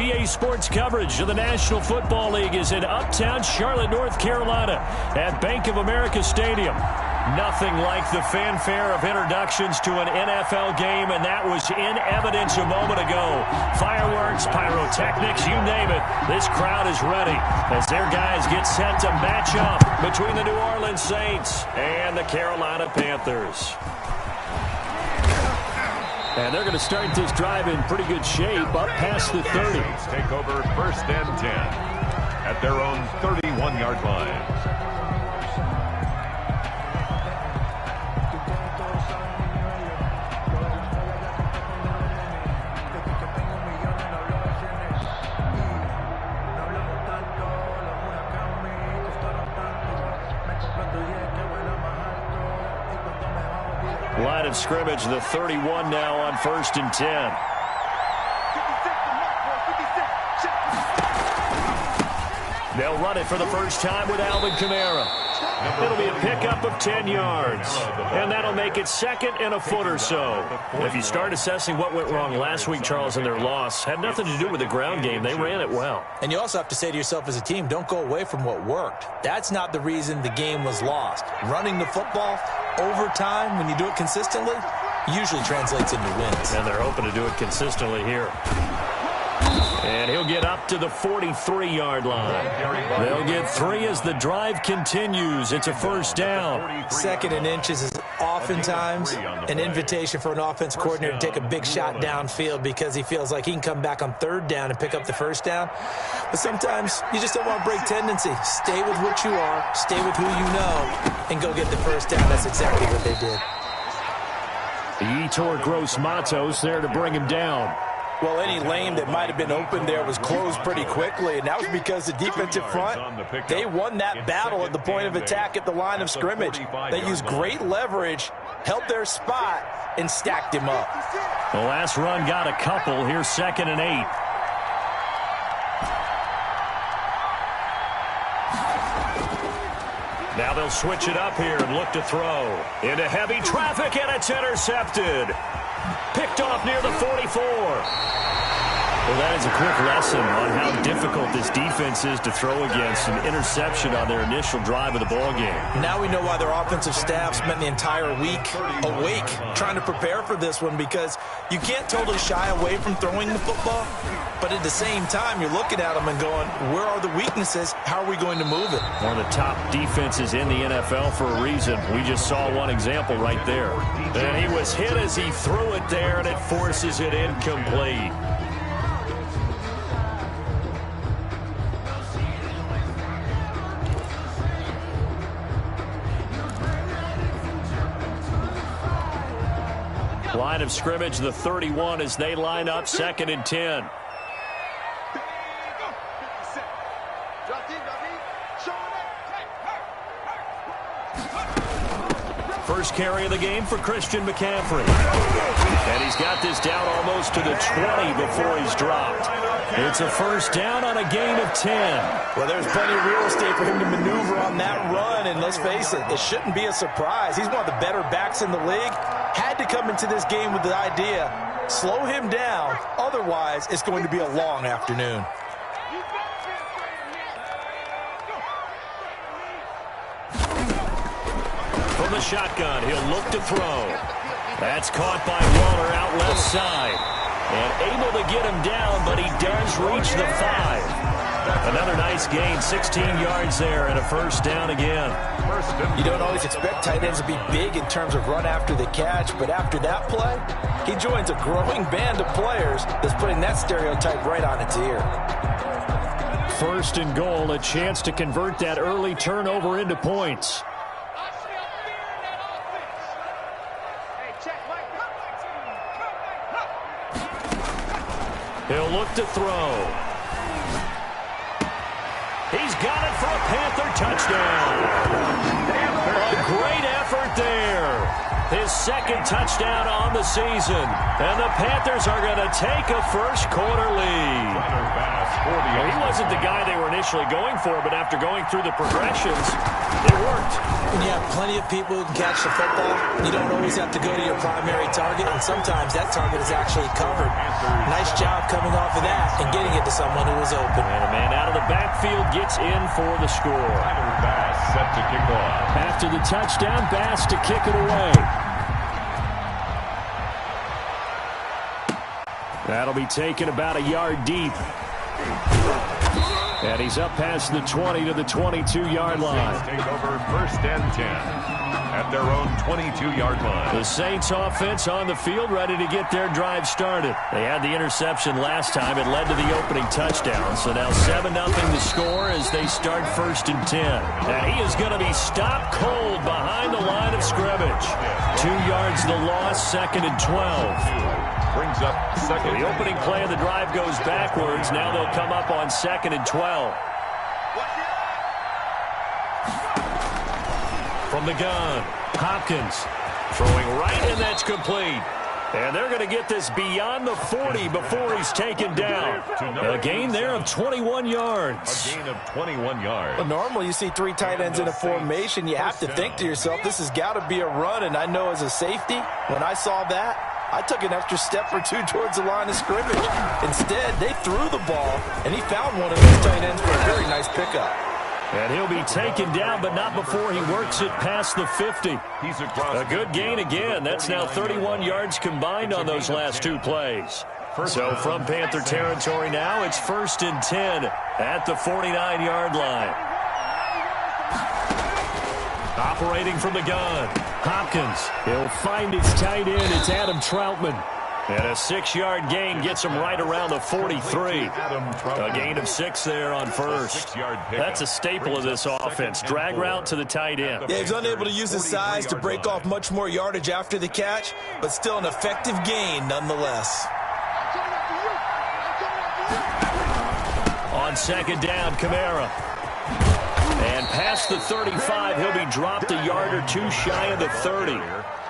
EA Sports coverage of the National Football League is in uptown Charlotte, North Carolina at Bank of America Stadium. Nothing like the fanfare of introductions to an NFL game, and that was in evidence a moment ago. Fireworks, pyrotechnics, you name it. This crowd is ready as their guys get set to match up between the New Orleans Saints and the Carolina Panthers. And they're going to start this drive in pretty good shape, up past the 30. Take over 1st and 10 at their own 31-yard line. Line of scrimmage, the 31 now on 1st and 10. They'll run it for the first time with Alvin Kamara. It'll be a pickup of 10 yards, and that'll make it 2nd and a foot or so. If you start assessing what went wrong last week, Charles, in their loss, had nothing to do with the ground game. They ran it well. And you also have to say to yourself as a team, don't go away from what worked. That's not the reason the game was lost. Running the football over time, when you do it consistently, usually translates into wins. And they're hoping to do it consistently here. And he'll get up to the 43-yard line. They'll get 3 as the drive continues. It's a first down. 2nd and inches is oftentimes an invitation for an offense coordinator to take a big shot downfield because he feels like he can come back on 3rd down and pick up the first down. But sometimes you just don't want to break tendency. Stay with what you are, stay with who you know, and go get the first down. That's exactly what they did. Yetur Gross-Matos there to bring him down. Well, any lane that might have been open there was closed pretty quickly, and that was because the defensive front, they won that battle at the point of attack at the line of scrimmage. They used great leverage, held their spot, and stacked him up. The last run got a couple. Here's 2nd and 8. Now they'll switch it up here and look to throw. Into heavy traffic, and it's intercepted. Picked off near the 44. Well, that is a quick lesson on how difficult this defense is to throw against. An interception on their initial drive of the ballgame. Now we know why their offensive staff spent the entire week awake trying to prepare for this one, because you can't totally shy away from throwing the football, but at the same time, you're looking at them and going, where are the weaknesses? How are we going to move it? One of the top defenses in the NFL for a reason. We just saw one example right there. And he was hit as he threw it there, and it forces it incomplete. Line of scrimmage, the 31 as they line up 2nd and 10. First carry of the game for Christian McCaffrey. And he's got this down almost to the 20 before he's dropped. It's a first down on a gain of 10. Well, there's plenty of real estate for him to maneuver on that run, and let's face it, it shouldn't be a surprise. He's one of the better backs in the league. Had to come into this game with the idea, slow him down, otherwise it's going to be a long afternoon. From the shotgun, he'll look to throw. That's caught by Waller out left side. And able to get him down, but he does reach the 5. Another nice gain, 16 yards there, and a first down again. You don't always expect tight ends to be big in terms of run after the catch, but after that play, he joins a growing band of players that's putting that stereotype right on its ear. 1st and goal, a chance to convert that early turnover into points. He'll look to throw. He's got it for a Panther touchdown. A great effort there. His 2nd touchdown on the season. And the Panthers are going to take a first-quarter lead. Well, he wasn't the guy they were initially going for, but after going through the progressions, It worked. When you have plenty of people who can catch the football, you don't always have to go to your primary target, and sometimes that target is actually covered. Nice job coming off of that and getting it to someone who was open. And a man out of the backfield gets in for the score. Bass set to kick off. After the touchdown, Bass to kick it away. That'll be taken about a yard deep. And he's up past the 20 to the 22-yard line. Take over 1st and 10 at their own 22-yard line. The Saints offense on the field, ready to get their drive started. They had the interception last time. It led to the opening touchdown. So now 7-0 the score as they start 1st and 10. And he is going to be stopped cold behind the line of scrimmage. 2 yards the loss, 2nd and 12. Brings up 2nd. The opening play of the drive goes backwards. Now they'll come up on 2nd and 12. From the gun, Hopkins throwing right, and that's complete. And they're going to get this beyond the 40 before he's taken down. A gain there of 21 yards. A gain of 21 yards. Well, normally you see 3 tight ends in a formation. You have to think to yourself, this has got to be a run. And I know as a safety, when I saw that, I took an extra step or 2 towards the line of scrimmage. Instead, they threw the ball, and he found one of those tight ends for a very nice pickup. And he'll be taken down, but not before he works it past the 50. He's across. A good gain again. That's now 31 yards combined on those last 2 plays. So from Panther territory now, it's 1st and 10 at the 49-yard line. Operating from the gun, Hopkins. He'll find his tight end. It's Adam Troutman. And a 6-yard gain gets him right around the 43. A gain of 6 there on 1st. That's a staple of this offense. Drag route to the tight end. Yeah, he's unable to use his size to break off much more yardage after the catch, but still an effective gain nonetheless. On 2nd down, Kamara. And past the 35, he'll be dropped a yard or 2 shy of the 30.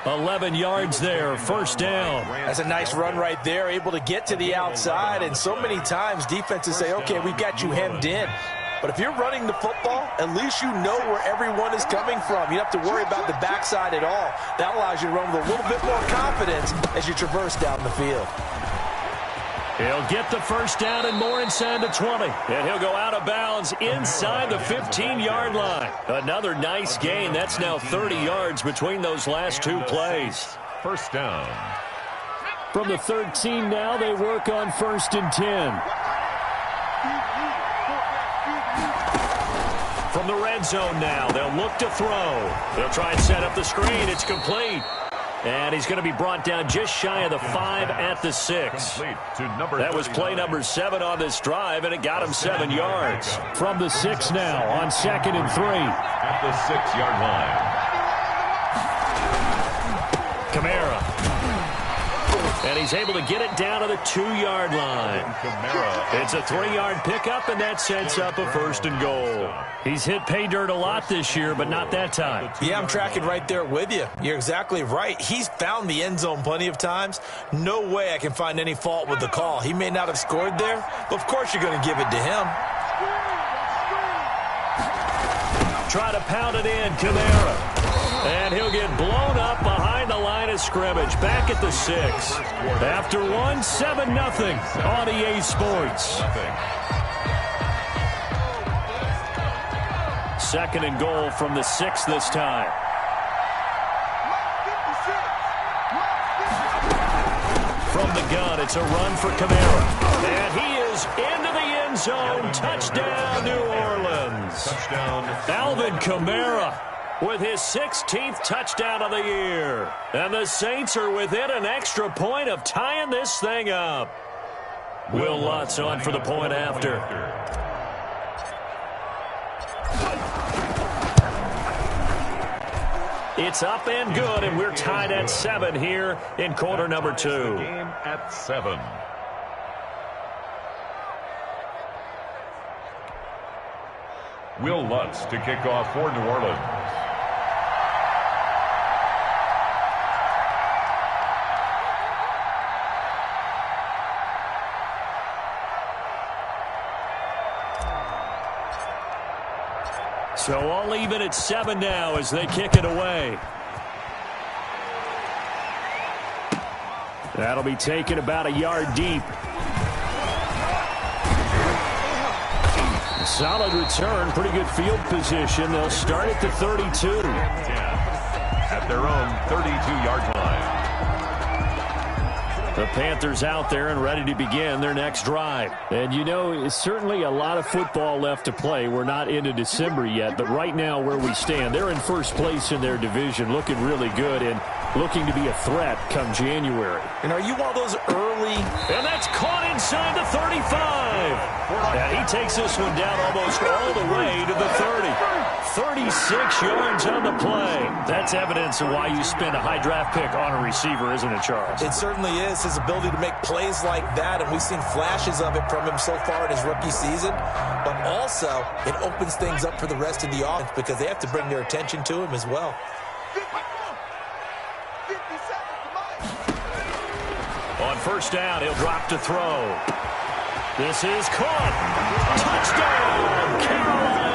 11 yards there, 1st down. That's a nice run right there, able to get to the outside. And so many times defenses say, okay, we've got you hemmed in. But if you're running the football, at least you know where everyone is coming from. You don't have to worry about the backside at all. That allows you to run with a little bit more confidence as you traverse down the field. He'll get the 1st down and more inside the 20. And he'll go out of bounds inside the 15-yard line. Another nice gain. That's now 30 yards between those last 2 plays. 1st down. From the 13 now, they work on 1st and 10. From the red zone now, they'll look to throw. They'll try and set up the screen. It's complete. And he's going to be brought down just shy of the 5 at the 6. That was play number 7 on this drive, and it got him 7 yards. From the 6 now on 2nd and 3. At the 6-yard line. Kamara. And he's able to get it down to the 2-yard line. It's a 3-yard pickup, and that sets up a 1st and goal. He's hit pay dirt a lot this year, but not that time. Yeah, I'm tracking right there with you. You're exactly right. He's found the end zone plenty of times. No way I can find any fault with the call. He may not have scored there, but of course you're going to give it to him. Try to pound it in, Kamara. And he'll get blown up behind the line of scrimmage. Back at the 6. After one, 7-0 on EA Sports. 2nd and goal from the 6 this time. From the gun, it's a run for Kamara. And he is into the end zone. Touchdown, New Orleans. Touchdown. Alvin Kamara with his 16th touchdown of the year. And the Saints are within an extra point of tying this thing up. Will Lutz on for the point after. It's up and good, and we're tied at 7 here in quarter number 2. Game at 7. Will Lutz to kick off for New Orleans. So all even at 7 now as they kick it away. That'll be taken about a yard deep. Solid return, pretty good field position. They'll start at the 32. At their own 32-yard line. The Panthers out there and ready to begin their next drive. And, you know, it's certainly a lot of football left to play. We're not into December yet, but right now where we stand, they're in first place in their division, looking really good and looking to be a threat come January. And are you one of those early? And that's caught inside the 35. And he takes this one down almost all the way to the 30. 36 yards on the play. That's evidence of why you spend a high draft pick on a receiver, isn't it, Charles? It certainly is. His ability to make plays like that, and we've seen flashes of it from him so far in his rookie season. But also, it opens things up for the rest of the offense because they have to bring their attention to him as well. On first down, he'll drop to throw. This is caught. Touchdown, Carolina.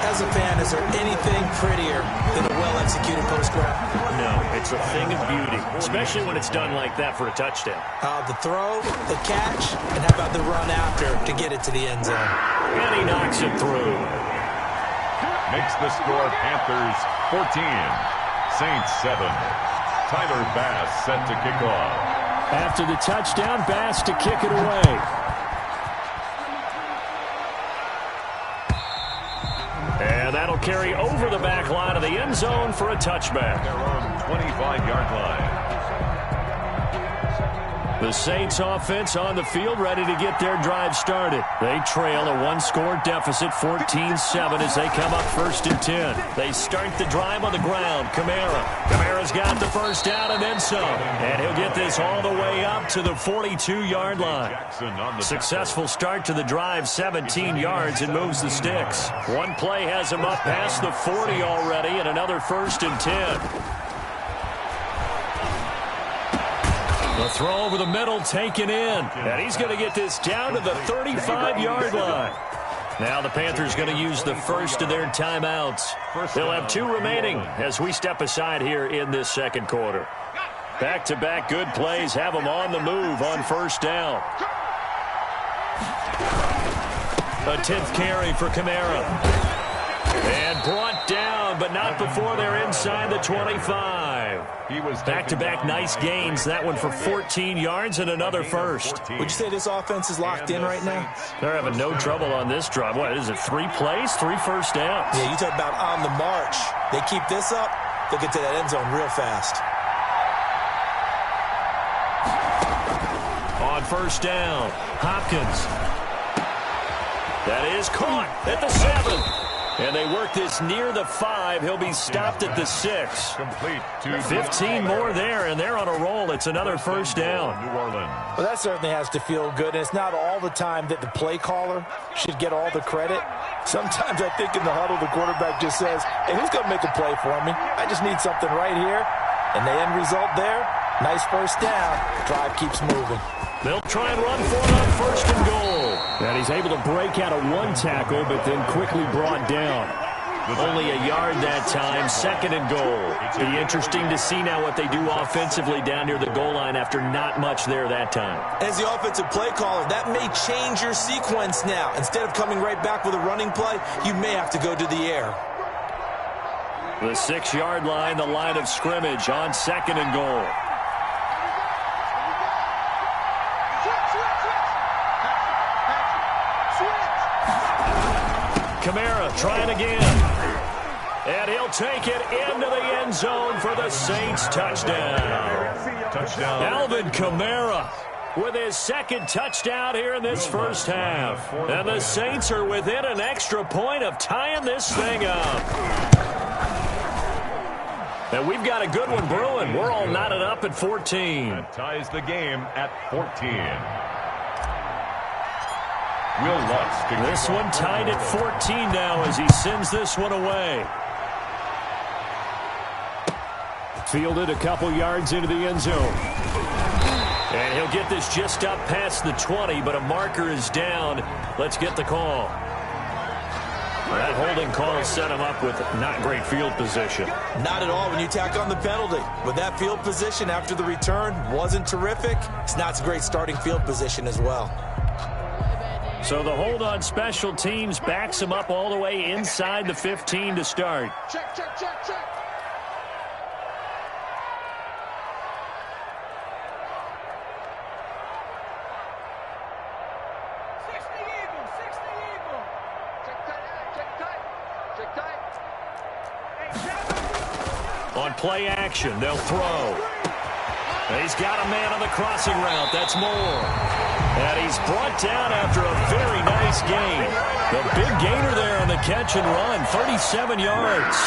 As a fan, is there anything prettier than a well-executed post route? No, it's a thing of beauty, especially when it's done like that for a touchdown. The throw, the catch, and how about the run after to get it to the end zone? And he knocks it through. Makes the score Panthers 14, Saints 7. Tyler Bass set to kick off. After the touchdown, Bass to kick it away. And that'll carry over the back line of the end zone for a touchback. Their own 25-yard line. The Saints offense on the field ready to get their drive started. They trail a one-score deficit, 14-7, as they come up first and 10. They start the drive on the ground. Kamara's got the first down and then some. And he'll get this all the way up to the 42-yard line. Successful start to the drive, 17 yards, and moves the sticks. One play has him up past the 40 already, and another first and 10. The throw over the middle taken in. And he's going to get this down to the 35-yard line. Now the Panthers going to use the first of their timeouts. They'll have 2 remaining as we step aside here in this second quarter. Back-to-back good plays have them on the move on first down. A 10th carry for Kamara. And brought down, but not before they're inside the 25. He was back-to-back nice gains. That one for 14 yards and another first. Would you say this offense is locked in right now? They're having no trouble on this drive. What is it, 3 plays, 3 first downs? Yeah, you talk about on the march. They keep this up, they'll get to that end zone real fast. On first down, Hopkins. That is caught at the 7. And they work this near the 5. He'll be stopped at the 6. complete to 15 more there, and they're on a roll. It's another first down. New Orleans. Well, that certainly has to feel good. And it's not all the time that the play caller should get all the credit. Sometimes I think in the huddle, the quarterback just says, hey, who's going to make a play for me? I just need something right here. And the end result there, nice first down. Drive keeps moving. They'll try and run for it on first and goal. And he's able to break out of 1 tackle, but then quickly brought down. Only a yard that time, second and goal. Be interesting to see now what they do offensively down near the goal line after not much there that time. As the offensive play caller, that may change your sequence now. Instead of coming right back with a running play, you may have to go to the air. The 6-yard line, the line of scrimmage on second and goal. Kamara trying again. And he'll take it into the end zone for the Saints touchdown. Alvin Kamara with his second touchdown here in this first half. And the Saints are within an extra point of tying this thing up. And we've got a good one brewing. We're all knotted up at 14. That ties the game at 14. Will Lutz. This one tied at 14 now as he sends this one away. Fielded a couple yards into the end zone. And he'll get this just up past the 20, but a marker is down. Let's get the call. That holding call set him up with not great field position. Not at all when you tack on the penalty. But that field position after the return wasn't terrific. It's not a great starting field position as well. So the hold on special teams backs him up all the way inside the 15 to start. Check, check, check, check. On play action, they'll throw. He's got a man on the crossing route. That's Moore. And he's brought down after a very nice gain. The big gainer there on the catch and run, 37 yards.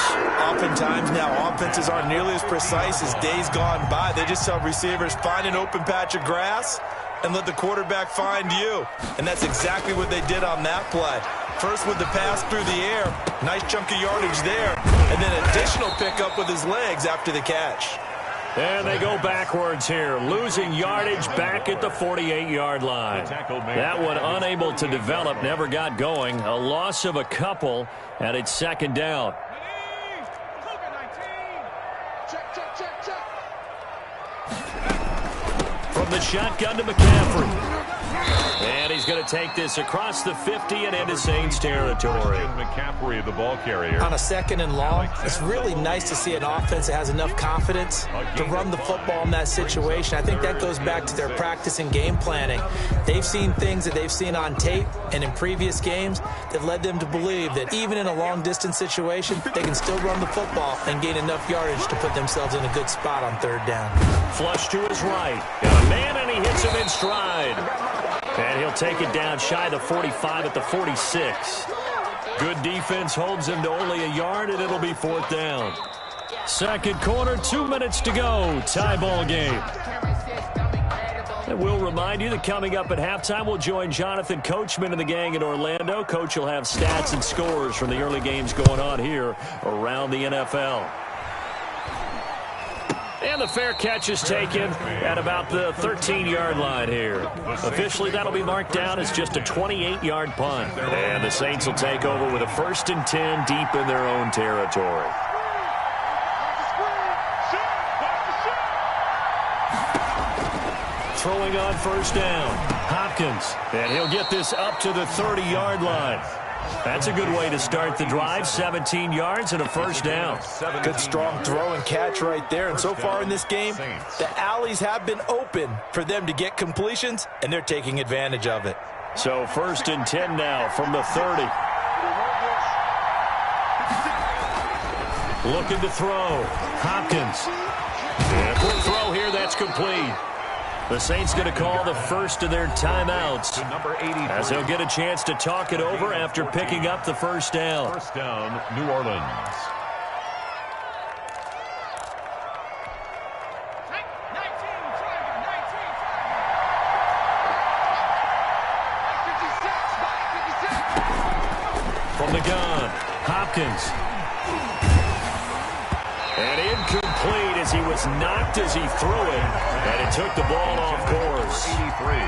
Oftentimes now offenses aren't nearly as precise as days gone by. They just tell receivers, find an open patch of grass and let the quarterback find you. And that's exactly what they did on that play. First with the pass through the air, nice chunk of yardage there, and then additional pickup with his legs after the catch. And they go backwards here, losing yardage back at the 48-yard line. That one unable to develop, never got going. A loss of a couple, and it's second down. From the shotgun to McCaffrey. And he's going to take this across the 50 and into Saints territory. McCaffrey, the ball carrier. On a second and long, it's really nice to see an offense that has enough confidence to run the football in that situation. I think that goes back to their practice and game planning. They've seen things that they've seen on tape and in previous games that led them to believe that even in a long-distance situation, they can still run the football and gain enough yardage to put themselves in a good spot on third down. Flush to his right. Got a man, and he hits him in stride. And he'll take it down shy of the 45 at the 46. Good defense holds him to only a yard, and it'll be fourth down. Second quarter, 2 minutes to go. Tie ball game. And we'll remind you that coming up at halftime, we'll join Jonathan Coachman and the gang in Orlando. Coach will have stats and scores from the early games going on here around the NFL. And the fair catch is taken at about the 13-yard line here. Officially, that'll be marked down as just a 28-yard punt. And the Saints will take over with a 1st and 10 deep in their own territory. Throwing on first down, Hopkins. And he'll get this up to the 30-yard line. That's a good way to start the drive. 17 yards and a first down. Good strong throw and catch right there. And so far in this game, the alleys have been open for them to get completions, and they're taking advantage of it. So 1st and 10 now from the 30. Looking to throw. Hopkins. And a quick throw here. That's complete. The Saints going to call the first of their timeouts as they'll get a chance to talk it over after picking up the first down. First down, New Orleans. From the gun, Hopkins. And incomplete as he was knocked as he threw it, and it took the ball off course.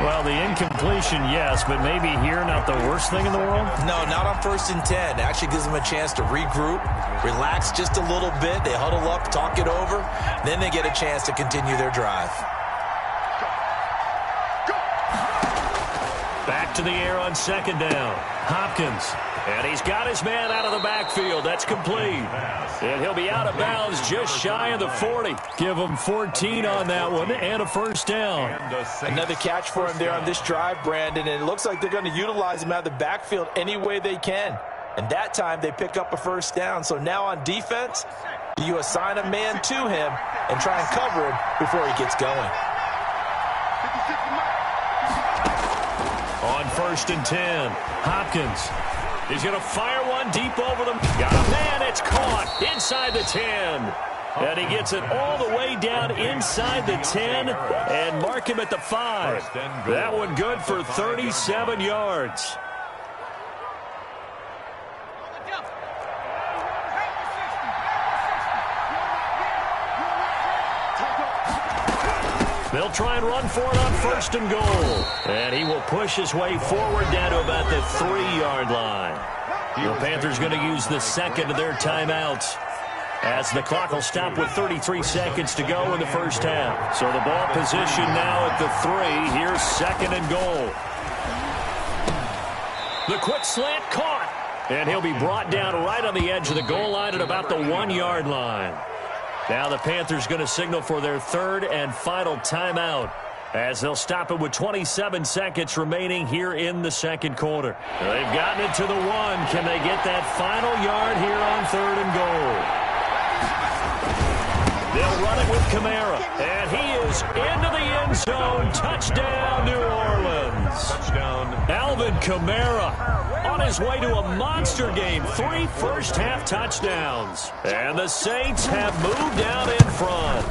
Well, the incompletion, yes, but maybe here not the worst thing in the world? No, not on 1st and 10. It actually gives them a chance to regroup, relax just a little bit. They huddle up, talk it over, then they get a chance to continue their drive. Back to the air on second down. Hopkins. And he's got his man out of the backfield. That's complete. And he'll be out of bounds just shy of the 40. Give him 14 on that one and a first down. Another catch for him there on this drive, Brandon. And it looks like they're going to utilize him out of the backfield any way they can. And that time they pick up a first down. So now on defense, you assign a man to him and try and cover him before he gets going. On 1st and 10, Hopkins. He's going to fire one deep over them. Got a man. It's caught inside the 10. And he gets it all the way down inside the 10 and mark him at the 5. That one good for 37 yards. They'll try and run for it on 1st and goal. And he will push his way forward down to about the 3-yard line. The Panthers going to use the second of their timeouts, as the clock will stop with 33 seconds to go in the first half. So the ball position now at the 3. Here's second and goal. The quick slant caught. And he'll be brought down right on the edge of the goal line at about the 1-yard line. Now the Panthers going to signal for their third and final timeout, as they'll stop it with 27 seconds remaining here in the second quarter. They've gotten it to the 1. Can they get that final yard here on third and goal? They'll run it with Kamara, and he is into the end zone. Touchdown, New Orleans. Touchdown. Alvin Kamara on his way to a monster game. 3 first-half touchdowns. And the Saints have moved out in front.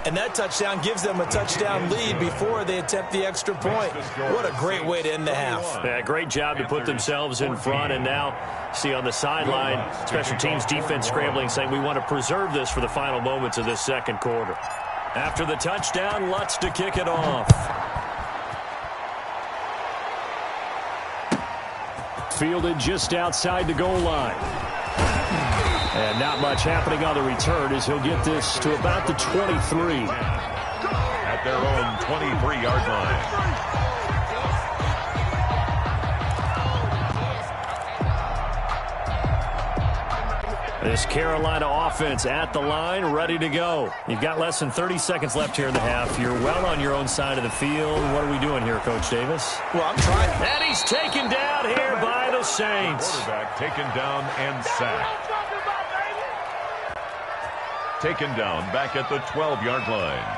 And that touchdown gives them a touchdown lead before they attempt the extra point. What a great way to end the half. Yeah, great job to put themselves in front. And now, see on the sideline, special teams defense scrambling, saying we want to preserve this for the final moments of this second quarter. After the touchdown, Lutz to kick it off. Fielded just outside the goal line. And not much happening on the return, as he'll get this to about the 23. At their own 23-yard line. This Carolina offense at the line, ready to go. You've got less than 30 seconds left here in the half. You're well on your own side of the field. What are we doing here, Coach Davis? Well, I'm trying. And he's taken down here by the Saints. Quarterback taken down and sacked. Taken down back at the 12-yard line.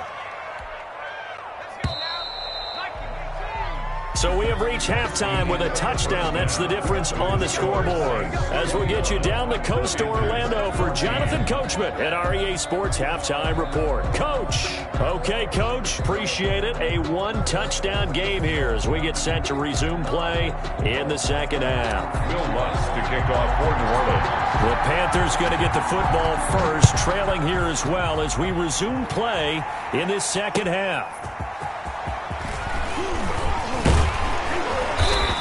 So we have reached halftime with a touchdown. That's the difference on the scoreboard. As we get you down the coast to Orlando for Jonathan Coachman at our EA Sports Halftime Report. Coach. Okay, Coach. Appreciate it. A one-touchdown game here as we get set to resume play in the second half. Will Lutz to kick off for New Orleans. The Panthers going to get the football first, trailing here as well as we resume play in this second half.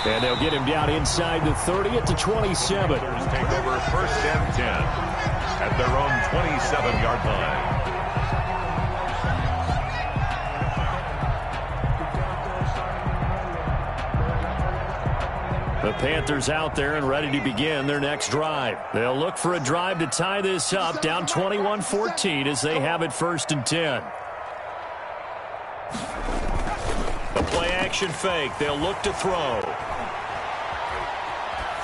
And they'll get him down inside the 30 at the 27. Panthers take over first and 10 at their own 27-yard line. The Panthers out there and ready to begin their next drive. They'll look for a drive to tie this up, down 21-14 as they have it first and 10. A play-action fake. They'll look to throw.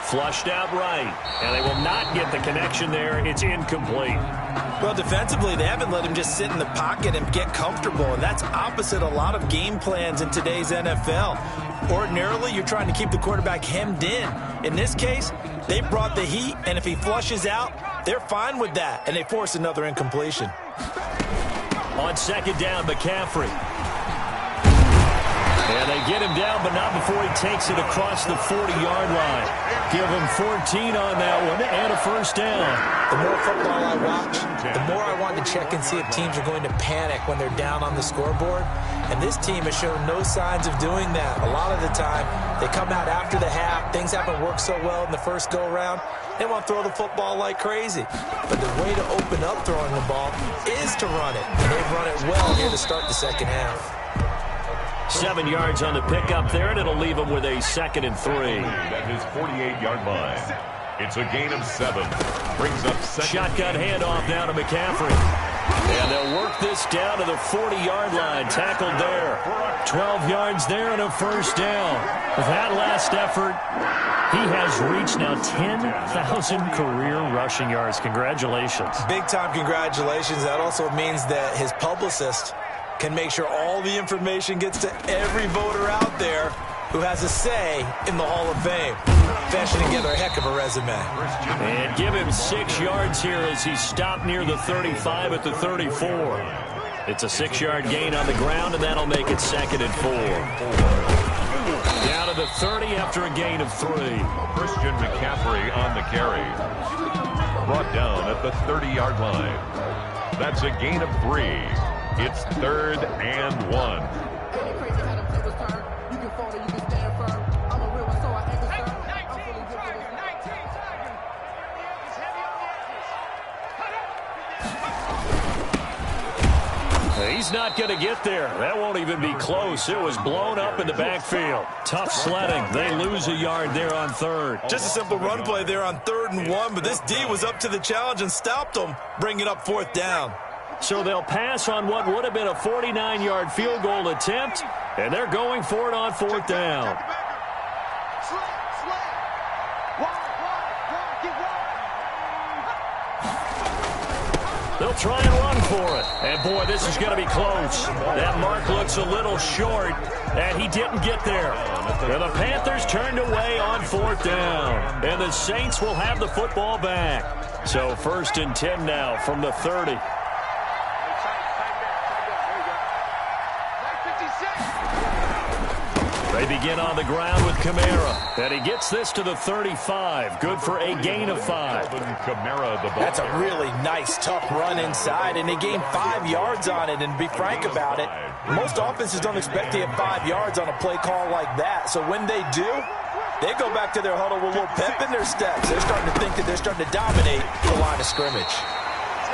Flushed out right, and they will not get the connection there. It's incomplete. Well, defensively, they haven't let him just sit in the pocket and get comfortable, and that's opposite a lot of game plans in today's NFL. Ordinarily, you're trying to keep the quarterback hemmed in. In this case, they brought the heat, and if he flushes out, they're fine with that, and they force another incompletion. On second down, McCaffrey. And they get him down, but not before he takes it across the 40-yard line. Give him 14 on that one and a first down. The more football I watch, the more I want to check and see if teams are going to panic when they're down on the scoreboard. And this team has shown no signs of doing that. A lot of the time, they come out after the half. Things haven't worked so well in the first go-around. They want to throw the football like crazy. But the way to open up throwing the ball is to run it. And they've run it well here to start the second half. 7 yards on the pickup there, and it'll leave him with a second and 3. At his 48-yard line. It's a gain of 7. Brings up second. Shotgun handoff now to McCaffrey. And they'll work this down to the 40-yard line. Tackled there. 12 yards there and a first down. With that last effort, he has reached now 10,000 career rushing yards. Congratulations. Big-time congratulations. That also means that his publicist can make sure all the information gets to every voter out there who has a say in the Hall of Fame. Fashion together a heck of a resume. And give him 6 yards here as he stopped near the 35 at the 34. It's a 6-yard gain on the ground, and that'll make it second and 4. Down to the 30 after a gain of 3. Christian McCaffrey on the carry. Brought down at the 30-yard line. That's a gain of 3. It's 3rd and 1. He's not going to get there. That won't even be close. It was blown up in the backfield. Tough sledding. They lose a yard there on third. Just a simple run play there on 3rd and 1, but this D was up to the challenge and stopped them, bringing up 4th down. So they'll pass on what would have been a 49-yard field goal attempt, and they're going for it on 4th down. They'll try and run for it. And, boy, this is going to be close. That mark looks a little short, and he didn't get there. And the Panthers turned away on 4th down. And the Saints will have the football back. So 1st and 10 now from the 30. They begin on the ground with Kamara. And he gets this to the 35. Good for a gain of 5. That's a really nice, tough run inside, and they gained 5 yards on it. And to be frank about it, most offenses don't expect to get 5 yards on a play call like that. So when they do, they go back to their huddle with a little pep in their steps. They're starting to think that they're starting to dominate the line of scrimmage.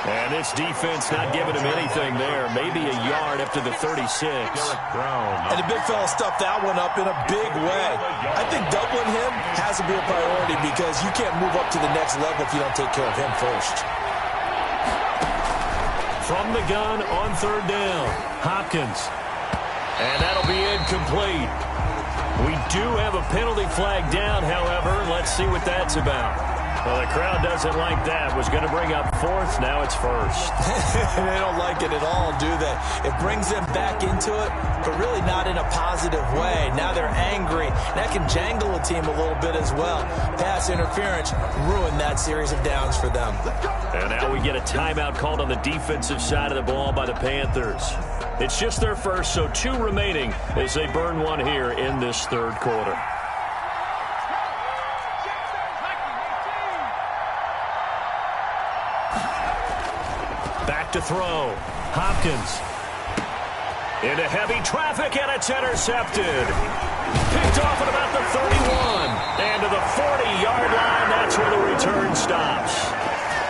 And this defense not giving him anything there. Maybe a yard up to the 36. And the big fella stuffed that one up in a big way. I think doubling him has to be a priority because you can't move up to the next level if you don't take care of him first. From the gun on 3rd down, Hopkins. And that'll be incomplete. We do have a penalty flag down, however. Let's see what that's about. Well, the crowd doesn't like that. Was going to bring up 4th. Now it's 1st. They don't like it at all, do they? It brings them back into it, but really not in a positive way. Now they're angry. That can jangle a team a little bit as well. Pass interference ruined that series of downs for them. And now we get a timeout called on the defensive side of the ball by the Panthers. It's just their first, so 2 remaining as they burn one here in this 3rd quarter. Back to throw. Hopkins. Into heavy traffic, and it's intercepted. Picked off at about the 31. And to the 40-yard line, that's where the return stops.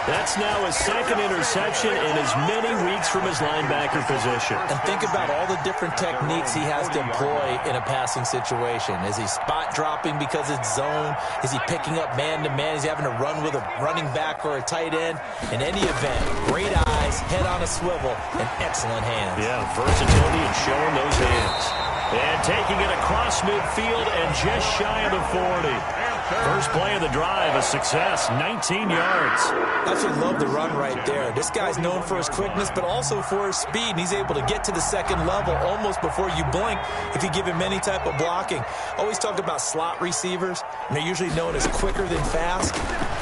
That's now his 2nd interception in as many weeks from his linebacker position. And think about all the different techniques he has to employ in a passing situation. Is he spot dropping because it's zone? Is he picking up man-to-man? Is he having to run with a running back or a tight end? In any event, great eyes, head on a swivel, and excellent hands. Yeah, versatility and showing those hands. And taking it across midfield and just shy of the 40. First play of the drive, a success, 19 yards. Absolutely love the run right there. This guy's known for his quickness, but also for his speed. And he's able to get to the 2nd level almost before you blink if you give him any type of blocking. Always talk about slot receivers, and they're usually known as quicker than fast.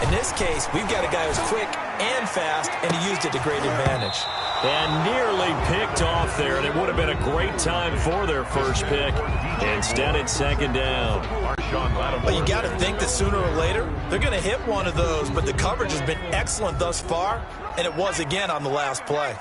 In this case, we've got a guy who's quick and fast, and he used it to great advantage. And nearly picked off there, and it would have been a great time for their first pick. Instead, it's 2nd down. Well, you got to think that sooner or later, they're going to hit one of those, but the coverage has been excellent thus far, and it was again on the last play.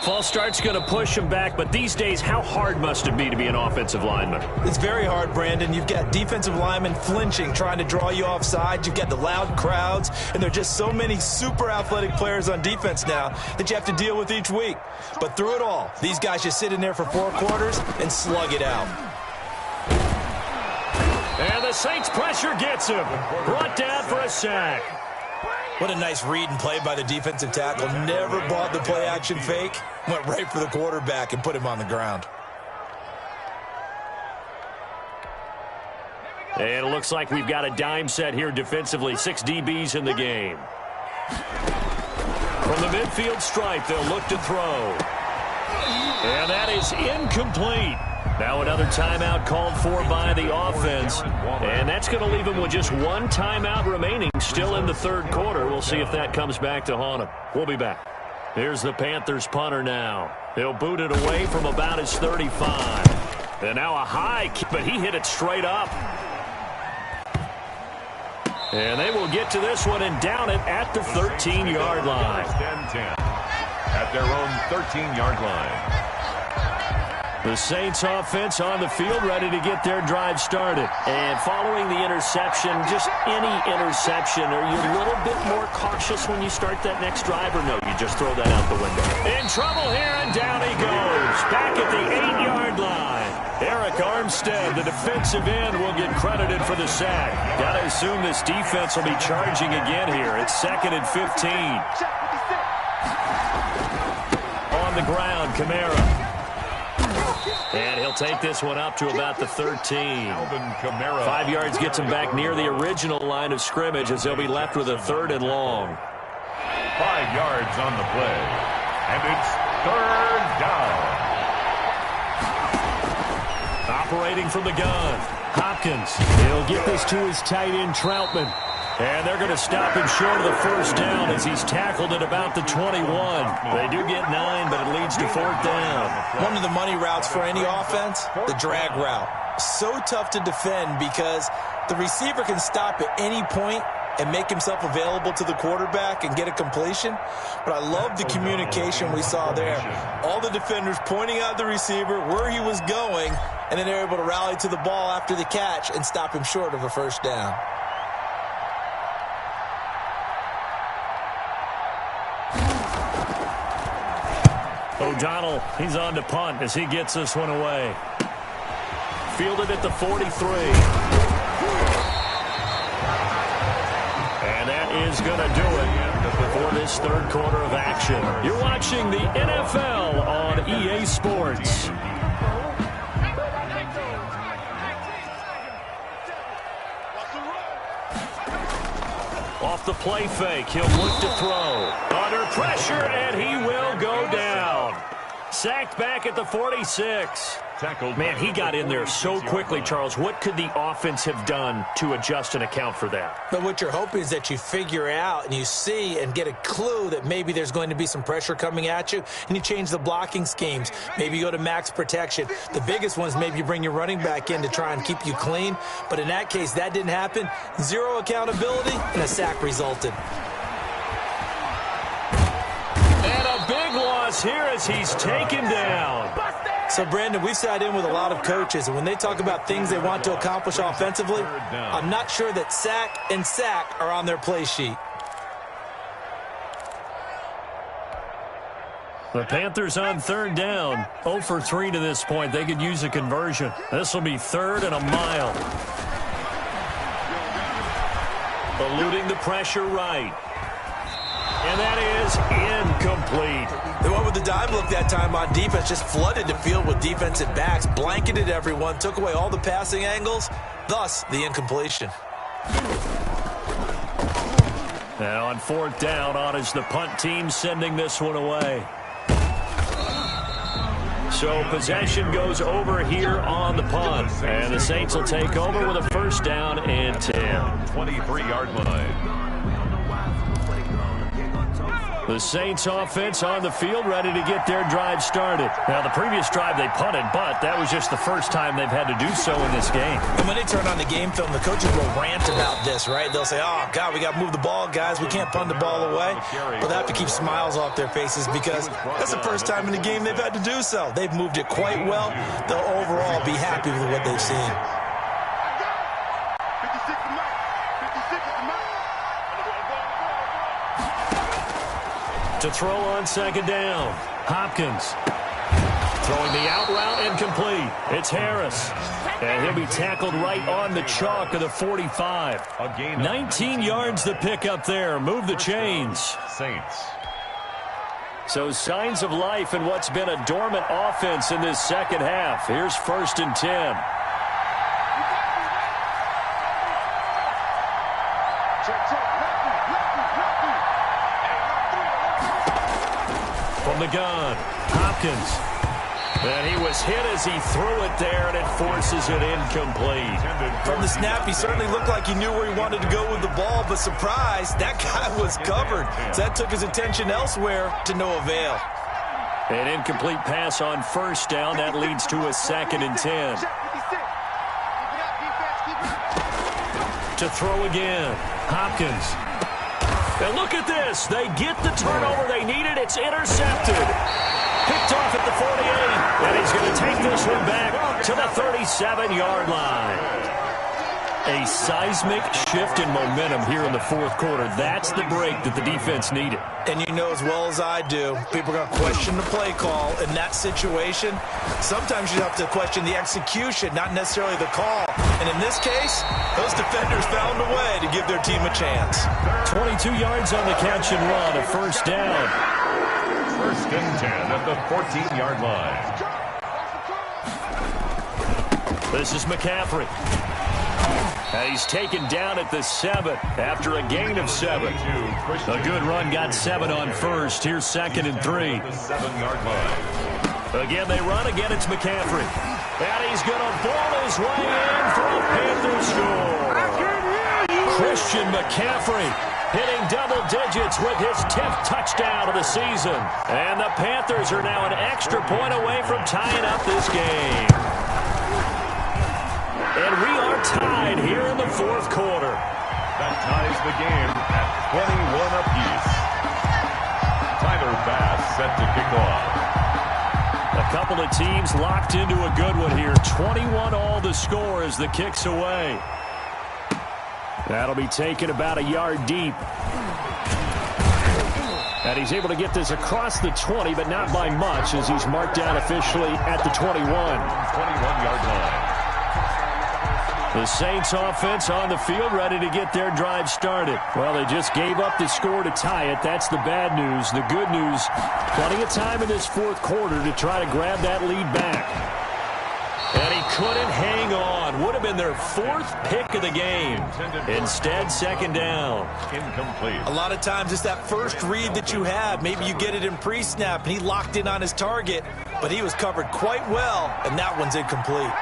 False start's going to push him back, but these days, how hard must it be to be an offensive lineman? It's very hard, Brandon. You've got defensive linemen flinching, trying to draw you offside. You've got the loud crowds, and there are just so many super athletic players on defense now that you have to deal with each week. But through it all, these guys just sit in there for 4 quarters and slug it out. And the Saints pressure gets him. Brought down for a sack. What a nice read and play by the defensive tackle. Never bought the play-action fake. Went right for the quarterback and put him on the ground. And it looks like we've got a dime set here defensively. 6 DBs in the game. From the midfield stripe, they'll look to throw. And that is incomplete. Now another timeout called for by the offense. And that's going to leave him with just 1 timeout remaining still in the 3rd quarter. We'll see if that comes back to haunt him. We'll be back. Here's the Panthers punter now. He'll boot it away from about his 35. And now a high kick, but he hit it straight up. And they will get to this one and down it at the 13-yard line. 10-10 at their own 13-yard line. The Saints offense on the field, ready to get their drive started. And following the interception, just any interception, are you a little bit more cautious when you start that next drive, or no, you just throw that out the window? In trouble here, and down he goes. Back at the 8-yard line. Eric Armstead, the defensive end, will get credited for the sack. Got to assume this defense will be charging again here. It's 2nd and 15. On the ground, Kamara. And he'll take this one up to about the 13. 5 yards gets him back near the original line of scrimmage as they'll be left with a 3rd and long. 5 yards on the play. And it's 3rd down. Operating from the gun, Hopkins. He'll get this to his tight end, Troutman. And they're going to stop him short of the 1st down as he's tackled at about the 21. They do get 9, but it leads to 4th down. One of the money routes for any offense, the drag route. So tough to defend because the receiver can stop at any point and make himself available to the quarterback and get a completion. But I love the communication we saw there. All the defenders pointing out the receiver, where he was going, and then they're able to rally to the ball after the catch and stop him short of a 1st down. O'Donnell, he's on to punt as he gets this one away. Fielded at the 43. And that is going to do it for this 3rd quarter of action. You're watching the NFL on EA Sports. Off the play fake, he'll look to throw. Under pressure, and he will go down. Sacked back at the 46. Man, he got in there so quickly, Charles. What could the offense have done to adjust and account for that? But what you're hoping is that you figure out and you see and get a clue that maybe there's going to be some pressure coming at you, and you change the blocking schemes. Maybe you go to max protection. The biggest one is maybe you bring your running back in to try and keep you clean. But in that case, that didn't happen. 0 accountability, and a sack resulted. And a big loss here as he's taken down. So, Brandon, we've sat in with a lot of coaches, and when they talk about things they want to accomplish offensively, I'm not sure that sack and sack are on their play sheet. The Panthers on 3rd down. 0 for 3 to this point. They could use a conversion. This will be 3rd and a mile. Eluding the pressure right. And that is incomplete. They went with the dime look that time on defense, just flooded the field with defensive backs, blanketed everyone, took away all the passing angles, thus the incompletion. Now on 4th down, on is the punt team sending this one away. So possession goes over here on the punt. And the Saints will take over with a 1st down and 10. 23-yard line. The Saints offense on the field, ready to get their drive started. Now, the previous drive they punted, but that was just the first time they've had to do so in this game. And when they turn on the game film, the coaches will rant about this, right? They'll say, oh, God, we got to move the ball, guys. We can't punt the ball away. But they have to keep smiles off their faces because that's the first time in the game they've had to do so. They've moved it quite well. They'll overall be happy with what they've seen. To throw on 2nd down. Hopkins throwing the out route incomplete. It's Harris. And he'll be tackled right on the chalk of the 45. 19 yards to pick up there. Move the chains. Saints. So signs of life in what's been a dormant offense in this 2nd half. Here's 1st and 10. From the gun, Hopkins. And he was hit as he threw it there, and it forces it incomplete. From the snap, he certainly looked like he knew where he wanted to go with the ball, but surprise, that guy was covered. So that took his attention elsewhere to no avail. An incomplete pass on 1st down. That leads to a 2nd and 10. To throw again, Hopkins. And look at this. They get the turnover they needed. It's intercepted. Picked off at the 48, and he's going to take this one back to the 37-yard line. A seismic shift in momentum here in the fourth quarter. That's the break that the defense needed. And you know as well as I do, people are going to question the play call in that situation. Sometimes you have to question the execution, not necessarily the call. And in this case, those defenders found a way to give their team a chance. 22 yards on the catch and run, a first down. First and 10 at the 14-yard line. This is McCaffrey. He's taken down at the 7 after a gain of 7. A good run got 7 on first. Here's 2nd and 3. The 7-yard line. Again, they run. Again, it's McCaffrey. And he's going to ball his way in for a Panther score. Christian McCaffrey hitting double digits with his 10th touchdown of the season. And the Panthers are now an extra point away from tying up this game. And we are tied here in the fourth quarter. That ties the game at 21 apiece. Tyler Bass set to kick off. A couple of teams locked into a good one here. 21 all the score as the kick's away. That'll be taken about a yard deep. And he's able to get this across the 20, but not by much as he's marked down officially at the 21. 21-yard line. The Saints offense on the field ready to get their drive started. Well, they just gave up the score to tie it. That's the bad news. The good news, plenty of time in this fourth quarter to try to grab that lead back. And he couldn't hang on. Would have been their 4th pick of the game. Instead, 2nd down. Incomplete. A lot of times it's that first read that you have. Maybe you get it in pre-snap, and he locked in on his target, but he was covered quite well, and that one's incomplete.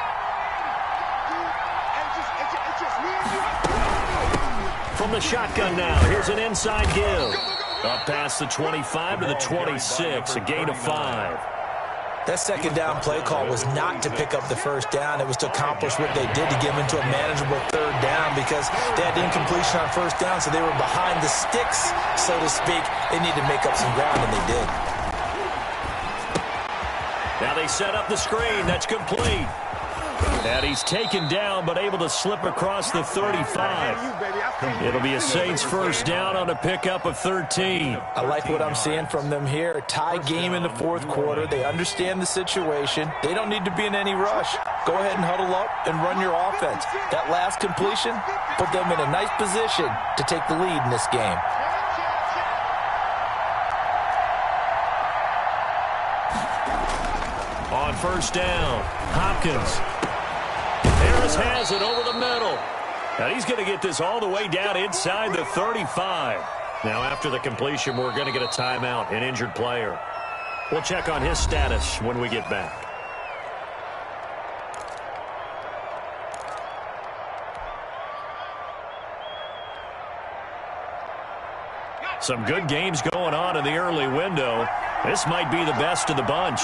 From the shotgun now, here's an inside give. Up past the 25 to the 26, a gain of 5. That 2nd down play call was not to pick up the first down. It was to accomplish what they did to get them into a manageable 3rd down because they had incompletion on first down, so they were behind the sticks, so to speak. They needed to make up some ground, and they did. Now they set up the screen. That's complete. And he's taken down, but able to slip across the 35. It'll be a Saints first down on a pickup of 13. I like what I'm seeing from them here. A tie game in the fourth quarter. They understand the situation. They don't need to be in any rush. Go ahead and huddle up and run your offense. That last completion put them in a nice position to take the lead in this game. On first down, Hopkins. Harris has it over the middle. And he's going to get this all the way down inside the 35. Now, after the completion, we're going to get a timeout, an injured player. We'll check on his status when we get back. Some good games going on in the early window. This might be the best of the bunch.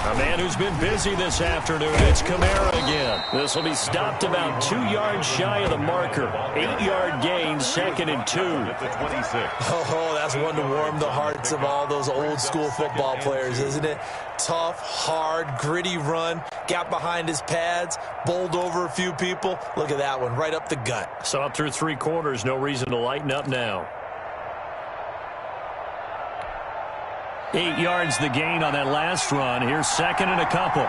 A man who's been busy this afternoon, it's Kamara again. This will be stopped about 2 yards shy of the marker. 8-yard gain, 2nd and 2. Oh, that's one to warm the hearts of all those old school football players, isn't it? Tough, hard, gritty run. Got behind his pads, bowled over a few people. Look at that one, right up the gut. Saw it through 3 quarters, no reason to lighten up now. 8 yards the gain on that last run. Here's 2nd and a couple.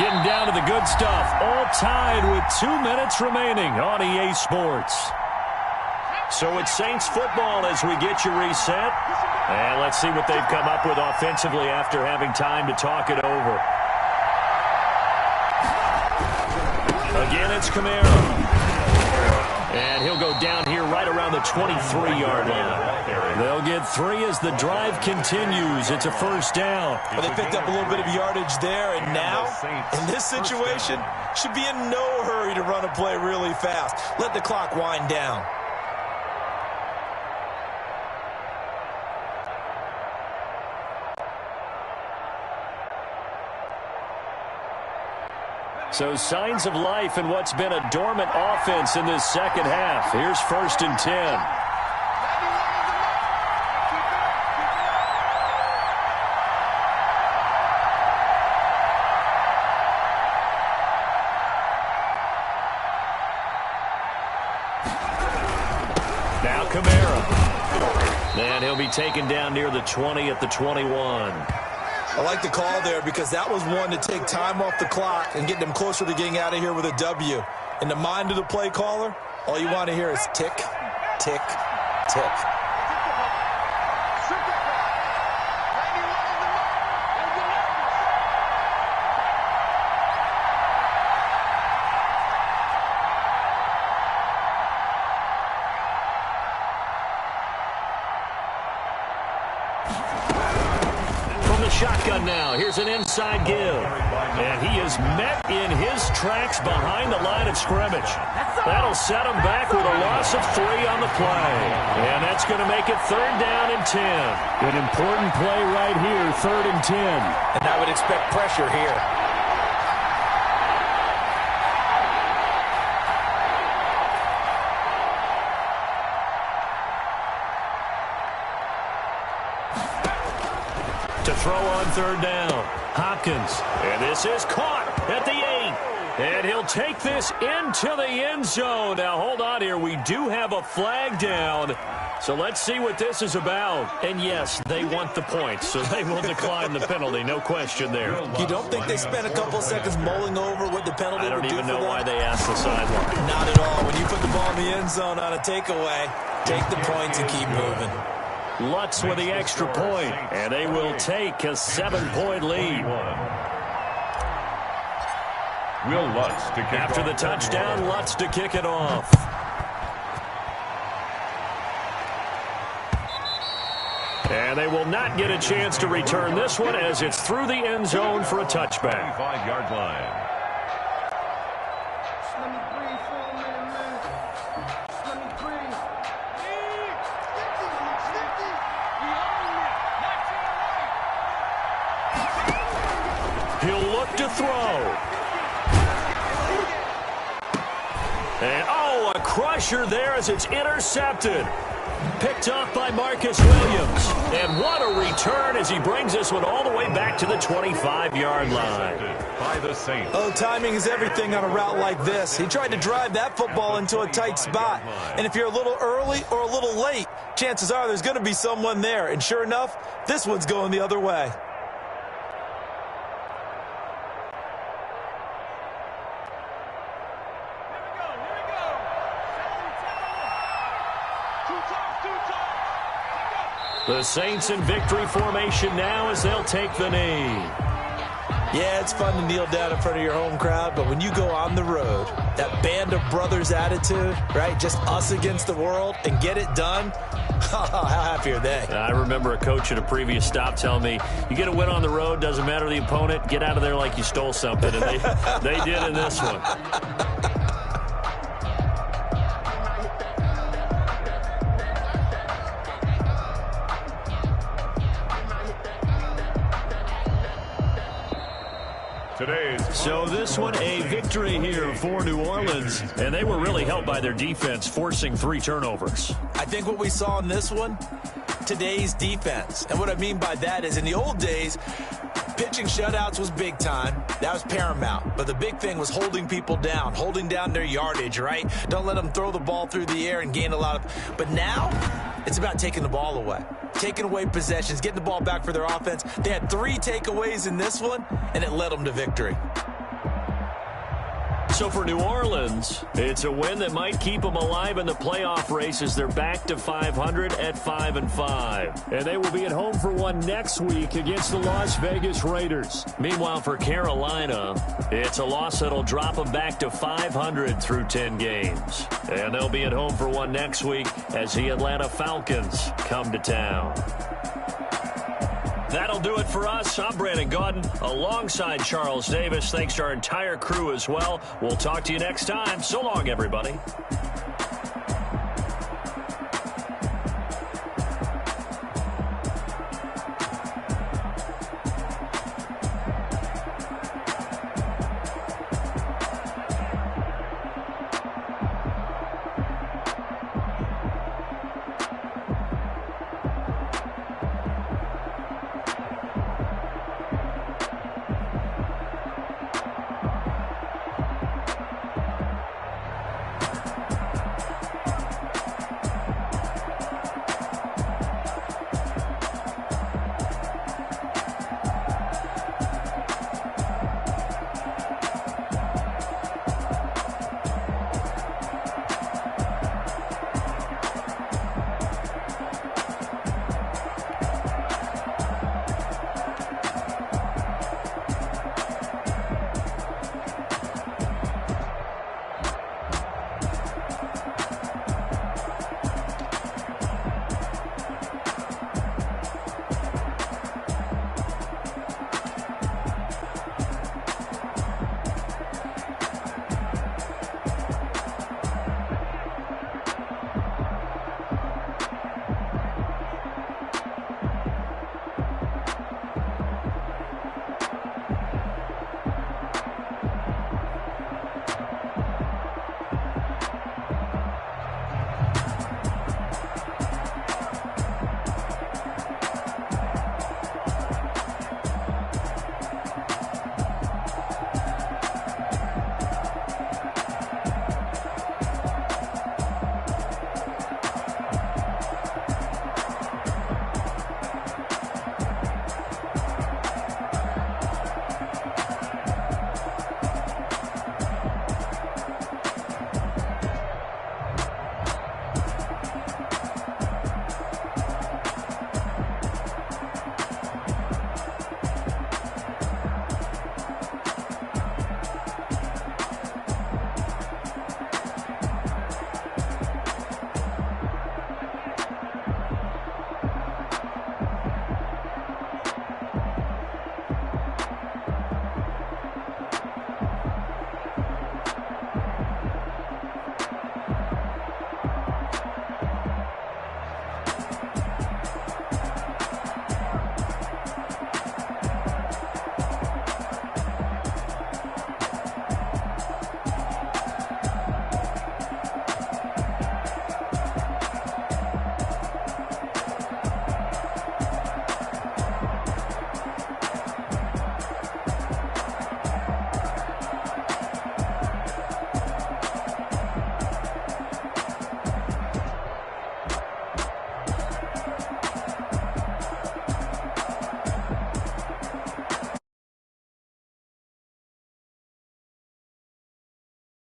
Getting down to the good stuff. All tied with 2 minutes remaining on EA Sports. So it's Saints football as we get you reset. And let's see what they've come up with offensively after having time to talk it over. Again, it's Kamara. And he'll go down here right around the 23-yard line. They'll get 3 as the drive continues. It's a first down. Well, they picked up a little bit of yardage there, and now, in this situation, should be in no hurry to run a play really fast. Let the clock wind down. So signs of life in what's been a dormant offense in this second half. Here's 1st and 10. Now Kamara. And he'll be taken down near the 20 at the 21. I like the call there because that was one to take time off the clock and get them closer to getting out of here with a W. In the mind of the play caller, all you want to hear is tick, tick, tick. Shotgun now. Here's an inside give. And he is met in his tracks behind the line of scrimmage. That'll set him back with a loss of 3 on the play. And that's going to make it 3rd down and 10. An important play right here, 3rd and 10. And I would expect pressure here. To throw on 3rd down. Hopkins. And this is caught at the 8. And he'll take this into the end zone. Now, hold on here. We do have a flag down. So let's see what this is about. And, yes, they want the points, so they will decline the penalty. No question there. You don't think they spent a couple seconds mulling over what the penalty would do for them? I don't even know why they asked the sideline. Not at all. When you put the ball in the end zone on a takeaway, take the points and keep moving. Lutz with the extra point, and they will take a 7-point lead. Will Lutz to kick After the touchdown, Lutz to kick it off. And they will not get a chance to return this one as it's through the end zone for a touchback. 5-yard line. He'll look to throw. And, oh, a crusher there as it's intercepted. Picked off by Marcus Williams. And what a return as he brings this one all the way back to the 25-yard line. By the Saints. Oh, timing is everything on a route like this. He tried to drive that football into a tight spot. And if you're a little early or a little late, chances are there's going to be someone there. And sure enough, this one's going the other way. The Saints in victory formation now as they'll take the knee. Yeah, it's fun to kneel down in front of your home crowd, but when you go on the road, that band of brothers attitude, right, just us against the world, and get it done, how happy are they? I remember a coach at a previous stop telling me, you get a win on the road, doesn't matter the opponent, get out of there like you stole something, and they did in this one. So this one, a victory here for New Orleans, and they were really helped by their defense, forcing 3 turnovers. I think what we saw in this one, today's defense. And what I mean by that is in the old days, pitching shutouts was big time. That was paramount. But the big thing was holding people down, holding down their yardage, right? Don't let them throw the ball through the air and gain a lot of... But now, it's about taking the ball away. Taking away possessions, getting the ball back for their offense. They had 3 takeaways in this one, and it led them to victory. So for New Orleans, it's a win that might keep them alive in the playoff race as they're back to 500 at 5-5. And they will be at home for one next week against the Las Vegas Raiders. Meanwhile, for Carolina, it's a loss that'll drop them back to 500 through 10 games. And they'll be at home for one next week as the Atlanta Falcons come to town. That'll do it for us. I'm Brandon Gaudin alongside Charles Davis. Thanks to our entire crew as well. We'll talk to you next time. So long, everybody.